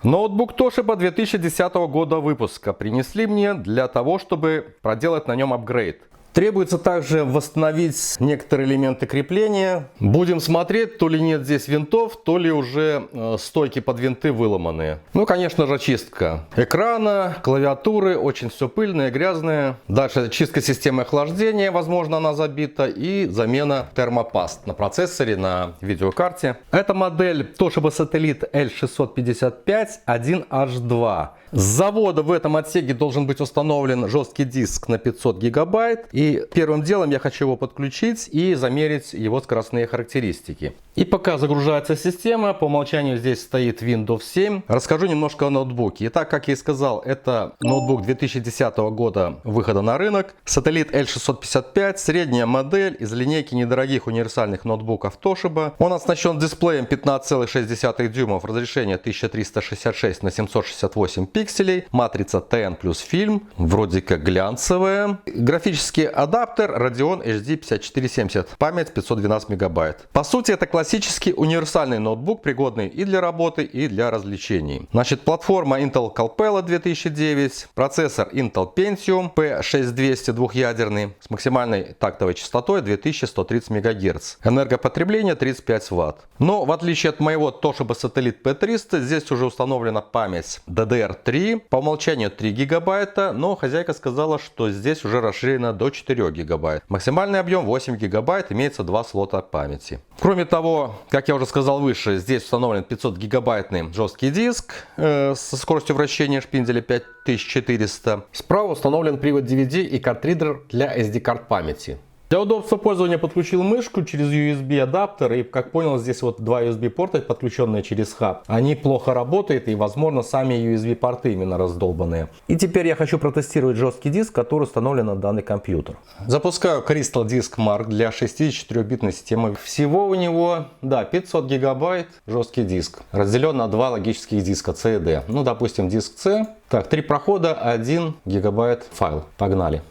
Ноутбук Toshiba 2010 года выпуска принесли мне для того, чтобы проделать на нем апгрейд. Требуется также восстановить некоторые элементы крепления. Будем смотреть, то ли нет здесь винтов, то ли уже стойки под винты выломанные. Ну, конечно же, чистка экрана, клавиатуры, очень все пыльное, грязное. Дальше чистка системы охлаждения, возможно, она забита. И замена термопаст на процессоре, на видеокарте. Это модель Toshiba Satellite L655 1H2. С завода в этом отсеке должен быть установлен жесткий диск на 500 гигабайт. И первым делом я хочу его подключить и замерить его скоростные характеристики. И пока загружается система, по умолчанию здесь стоит Windows 7. Расскажу немножко о ноутбуке. Итак, как я и сказал, это ноутбук 2010 года выхода на рынок. Satellite L655, средняя модель из линейки недорогих универсальных ноутбуков Toshiba. Он оснащен дисплеем 15,6 дюймов, разрешение 1366 на 768 пикселей, матрица TN плюс фильм, вроде как глянцевая. Графический адаптер Radeon HD 5470, память 512 мегабайт. По сути, это классический универсальный ноутбук, пригодный и для работы, и для развлечений. Значит, платформа Intel Capella 2009, процессор Intel Pentium P6200 двухъядерный с максимальной тактовой частотой 2130 МГц. Энергопотребление 35 Вт. Но в отличие от моего Toshiba Satellite P300, здесь уже установлена память DDR3, по умолчанию 3 гигабайта, но хозяйка сказала, что здесь уже расширено до 4 гигабайт. Максимальный объем 8 гигабайт, имеется 2 слота памяти. Кроме того, как я уже сказал выше, здесь установлен 500 гигабайтный жесткий диск со скоростью вращения шпинделя 5400. Справа установлен привод DVD и картридер для SD-карт памяти. Для удобства пользования подключил мышку через USB адаптер, и как понял, здесь вот два USB порта, подключенные через хаб. Они плохо работают, и возможно сами USB порты именно раздолбанные. И теперь я хочу протестировать жесткий диск, который установлен на данный компьютер. Запускаю Crystal Disk Mark для 64-битной системы. Всего у него, 500 гигабайт жесткий диск, разделен на два логических диска C и D. Ну, допустим, диск C. Так, 3 прохода, 1 гигабайт файл. Погнали.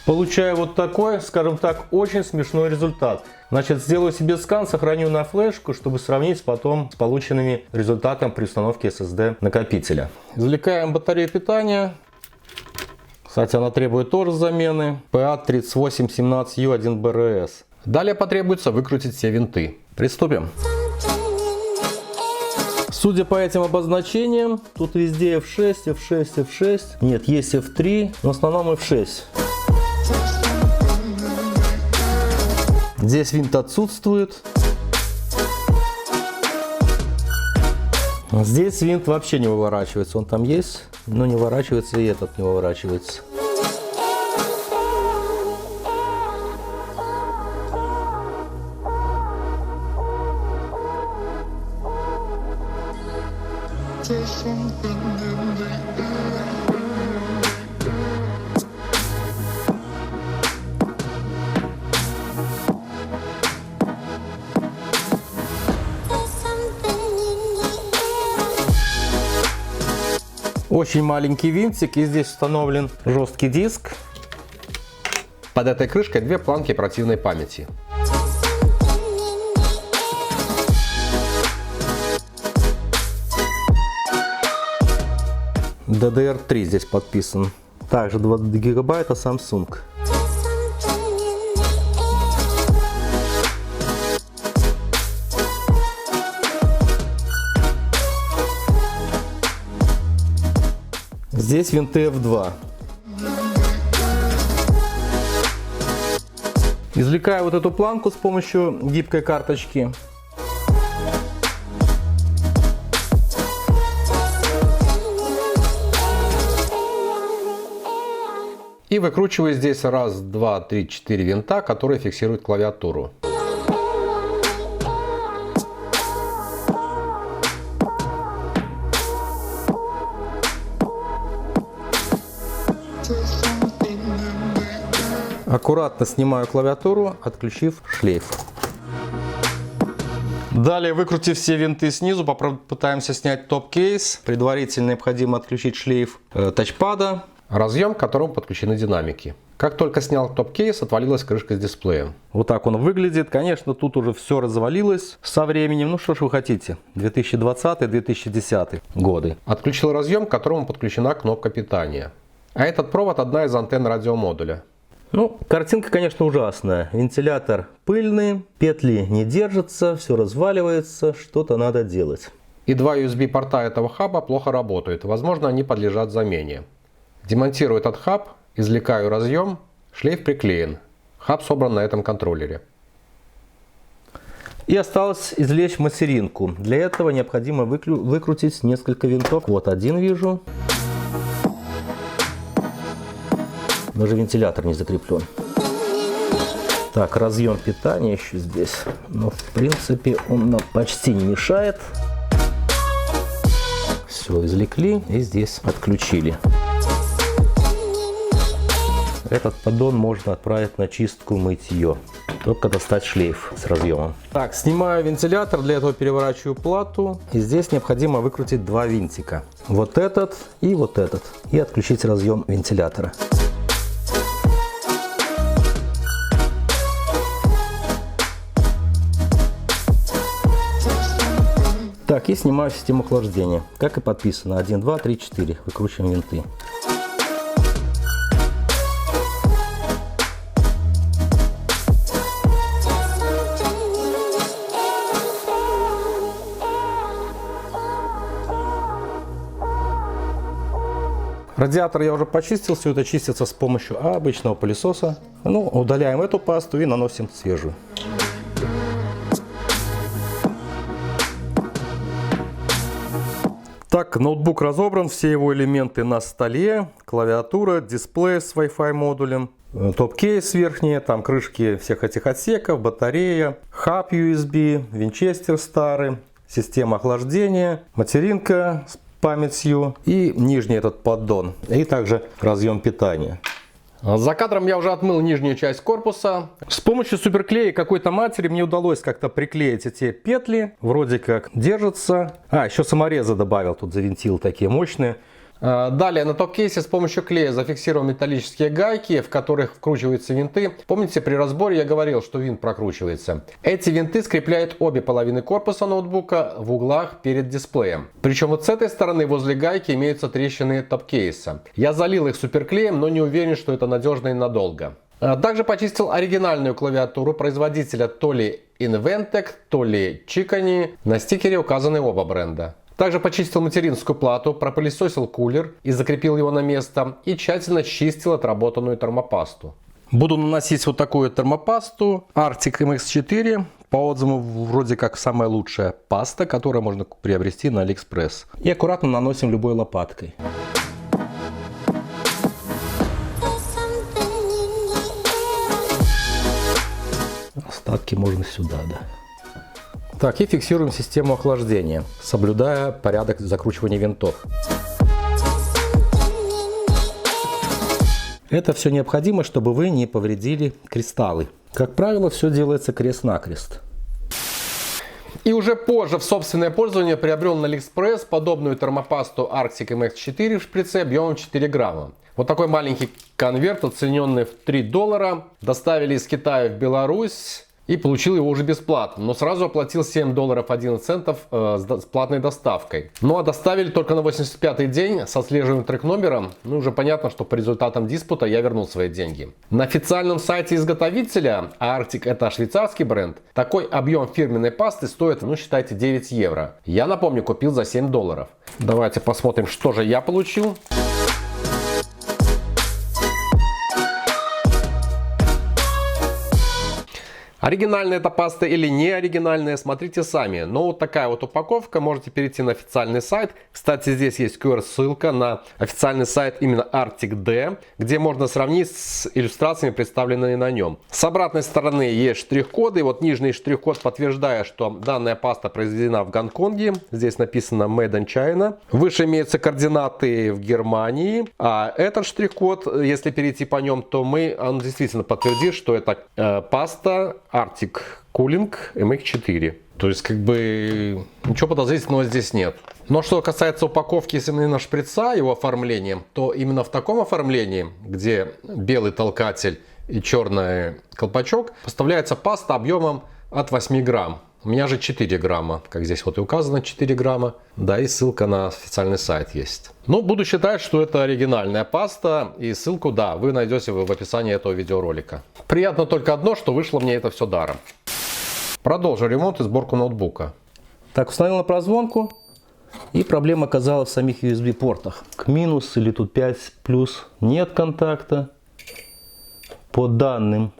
Получаю вот такой, скажем так, очень смешной результат. Значит, сделаю себе скан, сохраню на флешку, чтобы сравнить потом с полученными результатами при установке SSD накопителя. Извлекаем батарею питания. Кстати, она требует тоже замены. PA3817U1BRS. Далее потребуется выкрутить все винты. Приступим. Судя по этим обозначениям, тут везде F6, F6, F6. Нет, есть F3, но в основном F6. Здесь винт отсутствует. Здесь винт вообще не выворачивается. Он там есть, но не выворачивается, и этот не выворачивается. Очень маленький винтик, и здесь установлен жесткий диск. Под этой крышкой две планки оперативной памяти. DDR3 здесь подписан. Также 2 гигабайта Samsung. Здесь винты F2. Извлекаю вот эту планку с помощью гибкой карточки. И выкручиваю здесь 1, 2, 3, 4 винта, которые фиксируют клавиатуру. Аккуратно снимаю клавиатуру, отключив шлейф. Далее, выкрутив все винты снизу, попытаемся снять топ-кейс. Предварительно необходимо отключить шлейф тачпада, разъем, к которому подключены динамики. Как только снял топ-кейс, отвалилась крышка с дисплеем. Вот так он выглядит. Конечно, тут уже все развалилось со временем. Ну что ж вы хотите, 2020-2010 годы. Отключил разъем, к которому подключена кнопка питания. А этот провод одна из антенн радиомодуля. Ну, картинка, конечно, ужасная. Вентилятор пыльный, петли не держатся, все разваливается, что-то надо делать. И два USB-порта этого хаба плохо работают. Возможно, они подлежат замене. Демонтирую этот хаб, извлекаю разъем, шлейф приклеен. Хаб собран на этом контроллере. И осталось извлечь материнку. Для этого необходимо выкрутить несколько винтов. Вот один вижу. Даже вентилятор не закреплен. Так, разъем питания еще здесь. Но в принципе он нам почти не мешает. Все извлекли и здесь отключили. Этот поддон можно отправить на чистку, мытье. Только достать шлейф с разъемом. Так, снимаю вентилятор, для этого переворачиваю плату. И здесь необходимо выкрутить два винтика. Вот этот. И отключить разъем вентилятора. Так, и снимаю систему охлаждения. Как и подписано. 1, 2, 3, 4. Выкручиваем винты. Радиатор я уже почистил. Все это чистится с помощью обычного пылесоса. Ну, удаляем эту пасту и наносим свежую. Так, ноутбук разобран, все его элементы на столе, клавиатура, дисплей с Wi-Fi модулем, топ-кейс верхний, там крышки всех этих отсеков, батарея, хаб USB, винчестер старый, система охлаждения, материнка с памятью и нижний этот поддон, и также разъем питания. За кадром я уже отмыл нижнюю часть корпуса. С помощью суперклея какой-то матери мне удалось как-то приклеить эти петли. Вроде как держатся. Еще саморезы добавил, тут завинтил такие мощные. Далее на топ-кейсе с помощью клея зафиксировал металлические гайки, в которых вкручиваются винты. Помните, при разборе я говорил, что винт прокручивается. Эти винты скрепляют обе половины корпуса ноутбука в углах перед дисплеем. Причем вот с этой стороны возле гайки имеются трещины топ-кейса. Я залил их суперклеем, но не уверен, что это надежно и надолго. Также почистил оригинальную клавиатуру производителя то ли Inventec, то ли Chicony. На стикере указаны оба бренда. Также почистил материнскую плату, пропылесосил кулер и закрепил его на место. И тщательно чистил отработанную термопасту. Буду наносить вот такую термопасту Arctic MX4. По отзывам вроде как самая лучшая паста, которую можно приобрести на AliExpress. И аккуратно наносим любой лопаткой. Остатки можно сюда, да. Так, и фиксируем систему охлаждения, соблюдая порядок закручивания винтов. Это все необходимо, чтобы вы не повредили кристаллы. Как правило, все делается крест-накрест. И уже позже в собственное пользование приобрел на AliExpress подобную термопасту Arctic MX4 в шприце объемом 4 грамма. Вот такой маленький конверт, оцененный в $3. Доставили из Китая в Беларусь. И получил его уже бесплатно, но сразу оплатил $7.11 с платной доставкой. Ну а доставили только на 85-й день с отслеживаемым трек-номером. Ну уже понятно, что по результатам диспута я вернул свои деньги. На официальном сайте изготовителя, а Arctic это швейцарский бренд, такой объем фирменной пасты стоит, ну считайте, 9 евро. Я, напомню, купил за $7. Давайте посмотрим, что же я получил. Оригинальная эта паста или не оригинальная, смотрите сами. Но вот такая вот упаковка, можете перейти на официальный сайт. Кстати, здесь есть QR-ссылка на официальный сайт именно Arctic D, где можно сравнить с иллюстрациями, представленными на нем. С обратной стороны есть штрих-коды. Вот нижний штрих-код подтверждает, что данная паста произведена в Гонконге. Здесь написано Made in China. Выше имеются координаты в Германии. А этот штрих-код, если перейти по нем, то он действительно подтвердит, что это паста Arctic Cooling MX4. То есть, как бы, ничего подозрительного здесь нет. Но что касается упаковки именно шприца, его оформлением, то именно в таком оформлении, где белый толкатель и черный колпачок, поставляется паста объемом от 8 грамм. У меня же 4 грамма, как здесь вот и указано, 4 грамма. Да, и ссылка на официальный сайт есть. Но буду считать, что это оригинальная паста. И ссылку, да, вы найдете в описании этого видеоролика. Приятно только одно, что вышло мне это все даром. Продолжу ремонт и сборку ноутбука. Так, установил на прозвонку. И проблема оказалась в самих USB портах. К минус или тут 5 плюс нет контакта. По данным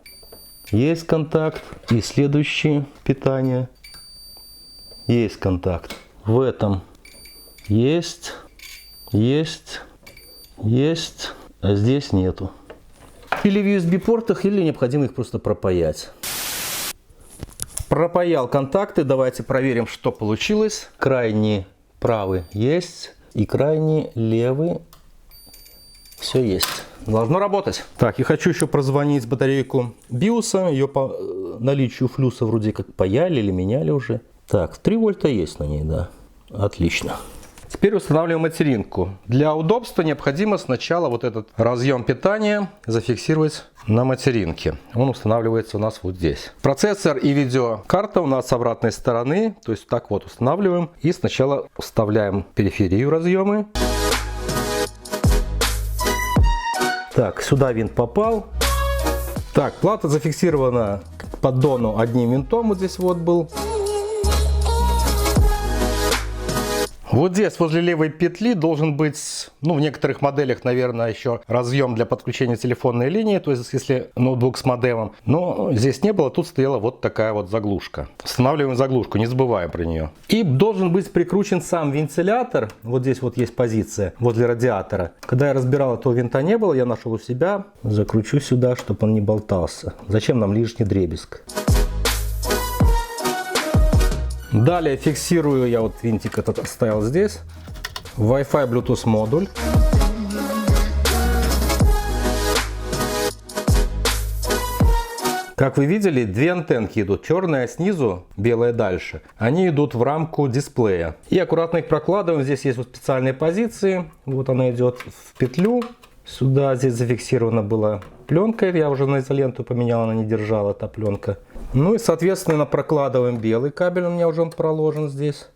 есть контакт. И следующее питание. Есть контакт. В этом есть. А здесь нету. Или в USB портах, или необходимо их просто пропаять. Пропаял контакты. Давайте проверим, что получилось. Крайний правый есть. И крайний левый. Все есть. Должно работать. Так, и хочу еще прозвонить батарейку биоса. Ее по наличию флюса вроде как паяли или меняли уже. Так, 3 вольта есть на ней, да. Отлично. Теперь устанавливаем материнку. Для удобства необходимо сначала вот этот разъем питания зафиксировать на материнке. Он устанавливается у нас вот здесь. Процессор и видеокарта у нас с обратной стороны. То есть так вот устанавливаем. И сначала вставляем периферию разъемы. Так, сюда винт попал. Так, плата зафиксирована к поддону одним винтом. Вот здесь вот был. Вот здесь возле левой петли должен быть, ну, в некоторых моделях, наверное, еще разъем для подключения телефонной линии, то есть если ноутбук с модемом. Но здесь не было, тут стояла вот такая вот заглушка. Устанавливаем заглушку, не забываем про нее. И должен быть прикручен сам вентилятор. Вот здесь вот есть позиция возле радиатора. Когда я разбирал, этого винта не было, я нашел у себя. Закручу сюда, чтобы он не болтался. Зачем нам лишний дребезг? Далее фиксирую, я вот винтик этот оставил здесь, Wi-Fi Bluetooth модуль. Как вы видели, две антенки идут, черная снизу, белая дальше. Они идут в рамку дисплея. И аккуратно их прокладываем, здесь есть вот специальные позиции, вот она идет в петлю. Сюда здесь зафиксирована была пленка, я уже на изоленту поменял, она не держала, эта пленка. Ну и соответственно прокладываем белый кабель, у меня уже он проложен здесь.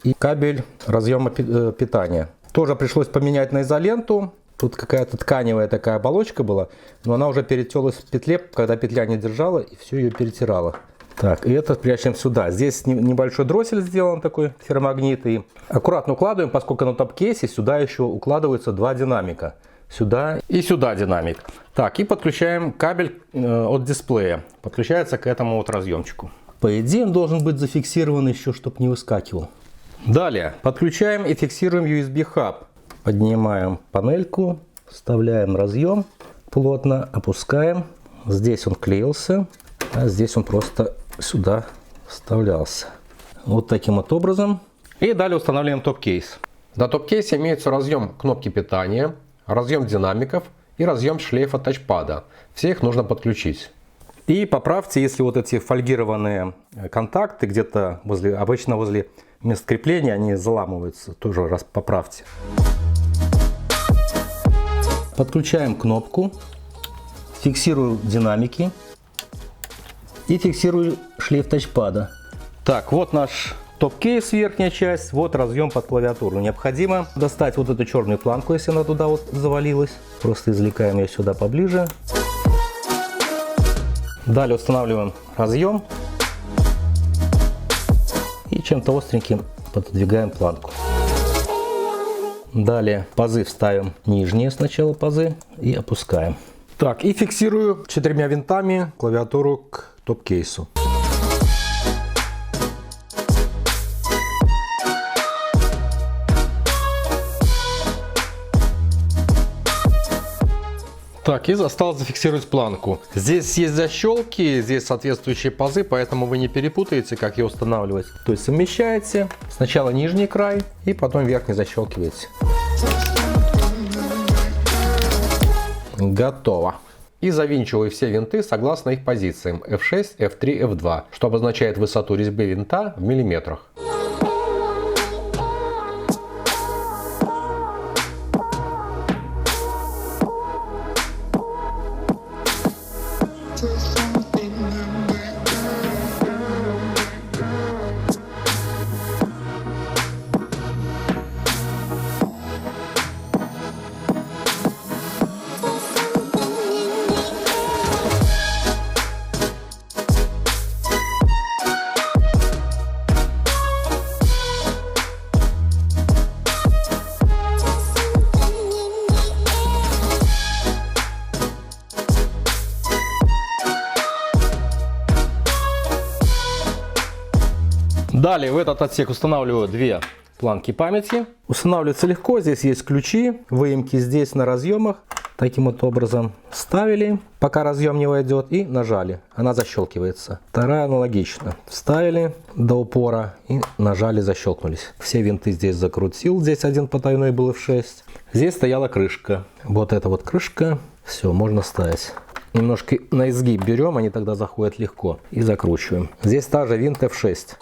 И кабель разъема питания. Тоже пришлось поменять на изоленту. Тут какая-то тканевая такая оболочка была, но она уже перетерлась в петле, когда петля не держала, и все ее перетирала. Так, и это прячем сюда. Здесь небольшой дроссель сделан такой, ферромагнит. И аккуратно укладываем, поскольку на топ-кейсе сюда еще укладываются два динамика. Сюда и сюда динамик. Так, и подключаем кабель от дисплея. Подключается к этому вот разъемчику. По идее он должен быть зафиксирован еще, чтобы не выскакивал. Далее подключаем и фиксируем USB хаб. Поднимаем панельку, вставляем разъем, плотно опускаем. Здесь он клеился, а здесь он просто сюда вставлялся. Вот таким вот образом. И далее устанавливаем топ-кейс. На топ-кейсе имеется разъем кнопки питания, разъем динамиков и разъем шлейфа тачпада. Все их нужно подключить. И поправьте, если вот эти фольгированные контакты где-то обычно возле мест крепления, они заламываются. Тоже раз поправьте. Подключаем кнопку, фиксирую динамики и фиксирую шлейф тачпада. Так, вот наш топ-кейс, верхняя часть, вот разъем под клавиатуру. Необходимо достать вот эту черную планку, если она туда вот завалилась. Просто извлекаем ее сюда поближе. Далее устанавливаем разъем и чем-то остреньким пододвигаем планку. Далее пазы вставим, нижние сначала пазы, и опускаем. Так, и фиксирую 4 винтами клавиатуру к топ-кейсу. Так, и осталось зафиксировать планку. Здесь есть защелки, здесь соответствующие пазы, поэтому вы не перепутаете, как ее устанавливать. То есть совмещаете сначала нижний край и потом верхний защелкиваете. Готово. И завинчиваю все винты согласно их позициям F6, F3, F2, что обозначает высоту резьбы винта в миллиметрах. Далее в этот отсек устанавливаю две планки памяти. Устанавливается легко, здесь есть ключи, выемки здесь на разъемах. Таким вот образом вставили, пока разъем не войдет, и нажали. Она защелкивается. Вторая аналогично. Вставили до упора и нажали, защелкнулись. Все винты здесь закрутил. Здесь один потайной был F6. Здесь стояла крышка. Вот эта вот крышка. Все, можно ставить. Немножко на изгиб берем, они тогда заходят легко. И закручиваем. Здесь также винт F6.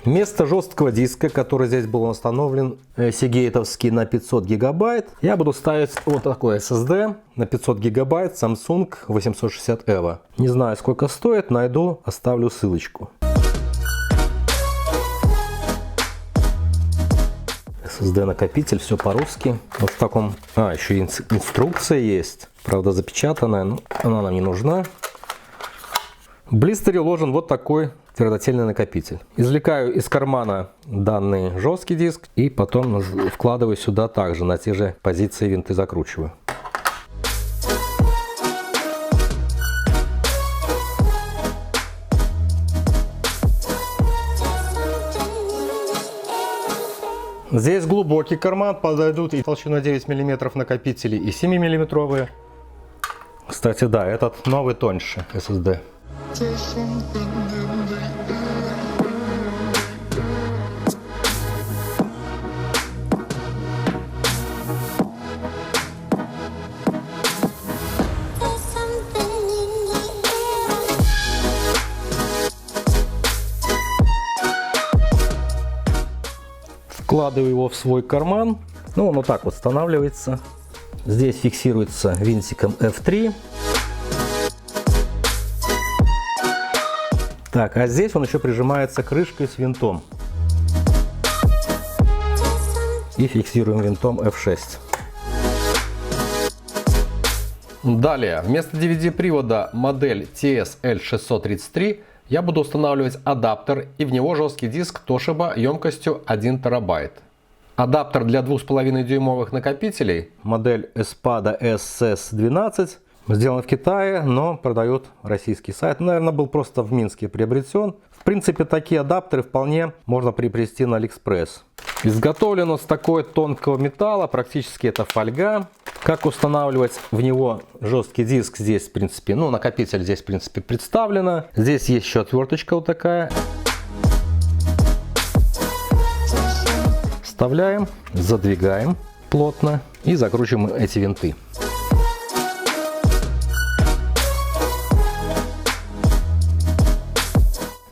Вместо жесткого диска, который здесь был установлен, сигейтовский на 500 гигабайт, я буду ставить вот такой SSD на 500 гигабайт Samsung 860 EVO. Не знаю, сколько стоит, найду, оставлю ссылочку. SSD накопитель, все по-русски. Вот в таком... еще инструкция есть. Правда, запечатанная, но она нам не нужна. В блистере ложен вот такой твердотельный накопитель. Извлекаю из кармана данный жесткий диск и потом вкладываю сюда также, на те же позиции винты закручиваю. Здесь глубокий карман, подойдут и толщиной 9 мм накопители, и 7 миллиметровые. Кстати, да, этот новый тоньше SSD. Вкладываю его в свой карман. Ну, он вот так вот устанавливается. Здесь фиксируется винтиком F3. Так, а здесь он еще прижимается крышкой с винтом. И фиксируем винтом F6. Далее, вместо DVD-привода модель TS-L633 я буду устанавливать адаптер и в него жесткий диск Toshiba емкостью 1 терабайт. Адаптер для 2,5 дюймовых накопителей, модель Espada SS12, сделан в Китае, но продает российский сайт. Наверное, был просто в Минске приобретен. В принципе, такие адаптеры вполне можно приобрести на AliExpress. Изготовлен он с такой тонкого металла, практически это фольга. Как устанавливать в него жесткий диск, здесь, в принципе, ну, накопитель здесь, в принципе, представлено. Здесь есть еще отверточка вот такая. Вставляем, задвигаем плотно и закручиваем эти винты.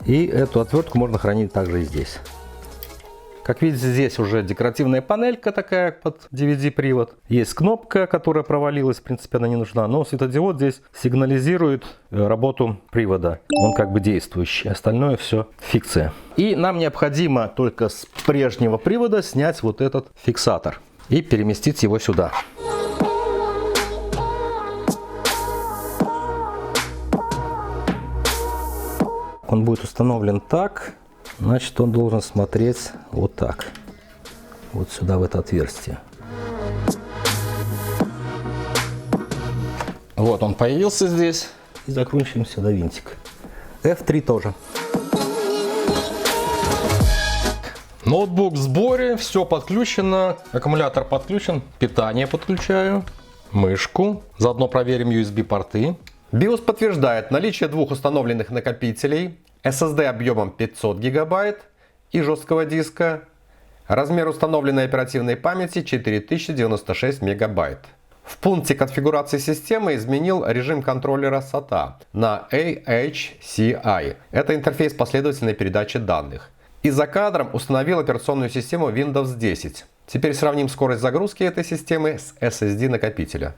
И эту отвертку можно хранить также и здесь. Как видите, здесь уже декоративная панелька такая под DVD-привод. Есть кнопка, которая провалилась, в принципе, она не нужна. Но светодиод здесь сигнализирует работу привода. Он как бы действующий, остальное все фикция. И нам необходимо только с прежнего привода снять вот этот фиксатор и переместить его сюда. Он будет установлен так. Значит, он должен смотреть вот так. Вот сюда, в это отверстие. Вот он появился здесь. и закручиваем сюда винтик. F3 тоже. Ноутбук в сборе, все подключено, аккумулятор подключен, питание подключаю, мышку, заодно проверим USB порты. BIOS подтверждает наличие двух установленных накопителей, SSD объемом 500 ГБ и жесткого диска. Размер установленной оперативной памяти 4096 МБ. В пункте конфигурации системы изменил режим контроллера SATA на AHCI. Это интерфейс последовательной передачи данных. И за кадром установил операционную систему Windows 10. Теперь сравним скорость загрузки этой системы с SSD накопителя.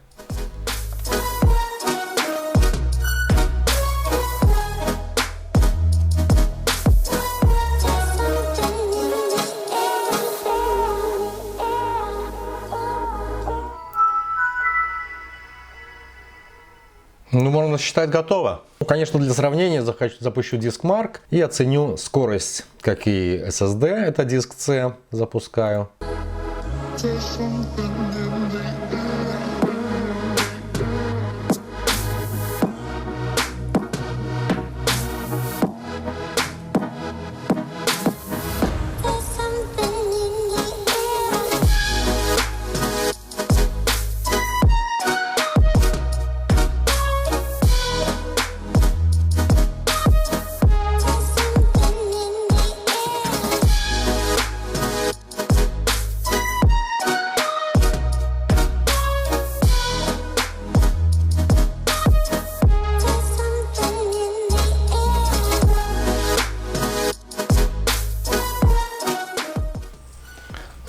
Ну, можно считать, готово. Ну, конечно, для сравнения запущу диск Mark и оценю скорость, как и SSD, это диск C, запускаю.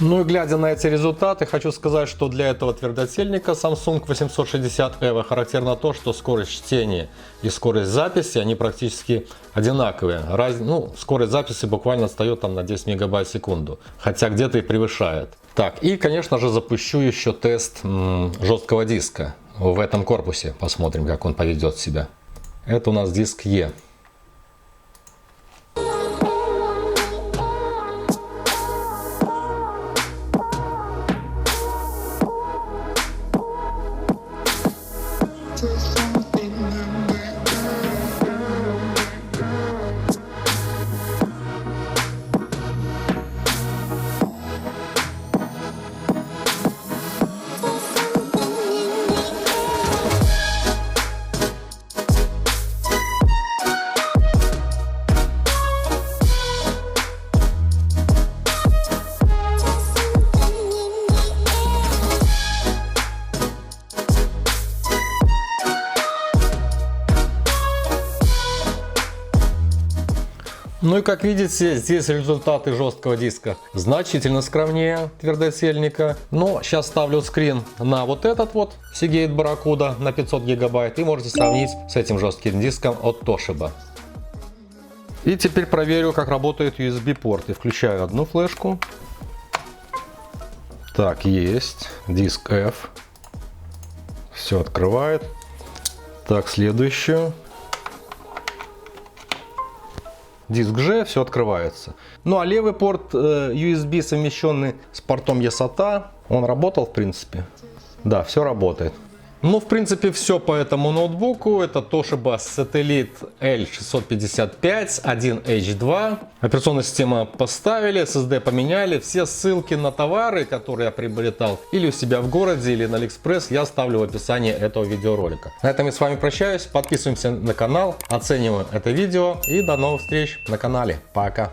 Ну и глядя на эти результаты, хочу сказать, что для этого твердотельника Samsung 860 EVO характерно то, что скорость чтения и скорость записи, они практически одинаковые. Скорость записи буквально отстает там на 10 мегабайт в секунду, хотя где-то и превышает. Так, и конечно же запущу еще тест жесткого диска в этом корпусе. Посмотрим, как он поведет себя. Это у нас диск E. Ну и как видите, здесь результаты жесткого диска значительно скромнее твердотельника. Но сейчас ставлю скрин на вот этот вот Seagate Barracuda на 500 гигабайт и можете сравнить с этим жестким диском от Toshiba. И теперь проверю, как работает USB порты. Включаю одну флешку. Так, есть. Диск F. Все открывает. Так, следующую. Диск G, все открывается. Ну а левый порт USB, совмещенный с портом eSATA, он работал в принципе. Да, все работает. Ну, в принципе, все по этому ноутбуку. Это Toshiba Satellite L655 1H2. Операционную систему поставили, SSD поменяли. Все ссылки на товары, которые я приобретал или у себя в городе, или на AliExpress, я оставлю в описании этого видеоролика. На этом я с вами прощаюсь. Подписываемся на канал, оцениваем это видео и до новых встреч на канале. Пока!